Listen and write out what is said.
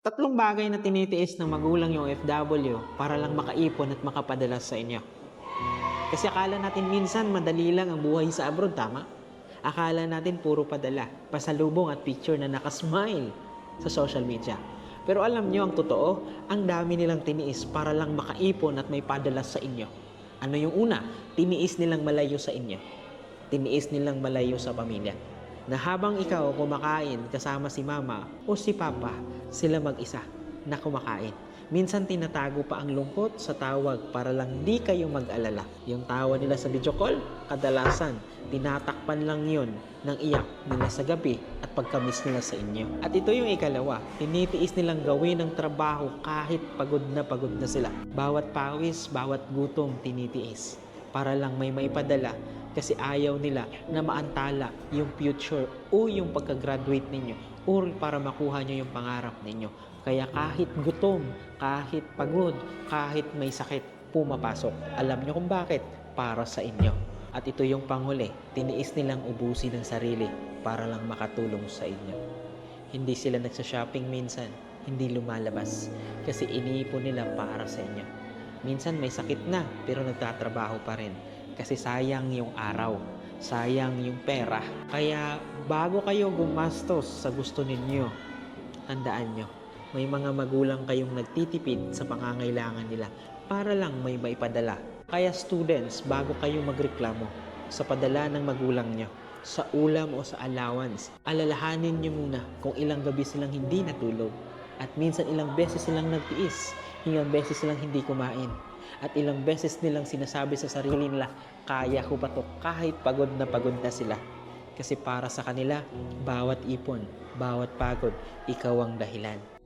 Tatlong bagay na tinitiis ng magulang yung OFW para lang makaipon at makapadala sa inyo. Kasi akala natin minsan madali lang ang buhay sa abroad, tama? Akala natin puro padala, pasalubong at picture na nakasmile sa social media. Pero alam nyo ang totoo, ang dami nilang tiniis para lang makaipon at may padala sa inyo. Ano yung una? Tiniis nilang malayo sa inyo. Tiniis nilang malayo sa pamilya. Na habang ikaw kumakain kasama si mama o si papa, sila mag-isa na kumakain. Minsan tinatago pa ang lungkot sa tawag para lang di kayo mag-alala. Yung tawa nila sa video call, kadalasan tinatakpan lang yun ng iyak nila sa gabi at pagkamis nila sa inyo. At ito yung ikalawa, tinitiis nilang gawin ng trabaho kahit pagod na sila. Bawat pawis, bawat gutom tinitiis para lang may maipadala kasi ayaw nila na maantala yung future o yung pagka-graduate ninyo or para makuha nyo yung pangarap ninyo. Kaya kahit gutom, kahit pagod, kahit may sakit, pumapasok. Alam nyo kung bakit? Para sa inyo. At ito yung panghuli, tiniis nilang ubusin ang sarili para lang makatulong sa inyo. Hindi sila nagsha-shopping minsan, hindi lumalabas kasi iniipon nila para sa inyo. Minsan may sakit na pero nagtatrabaho pa rin kasi sayang yung araw, sayang yung pera. Kaya bago kayo gumastos sa gusto ninyo, tandaan nyo, may mga magulang kayong nagtitipid sa pangangailangan nila para lang may maipadala. Kaya students, bago kayo magreklamo sa padala ng magulang nyo, sa ulam o sa allowance, alalahanin nyo muna kung ilang gabi silang hindi natulog at minsan ilang beses silang nagtiis, ilang beses silang hindi kumain. At ilang beses nilang sinasabi sa sarili nila, kaya ko pa to kahit pagod na sila. Kasi para sa kanila, bawat ipon, bawat pagod, ikaw ang dahilan.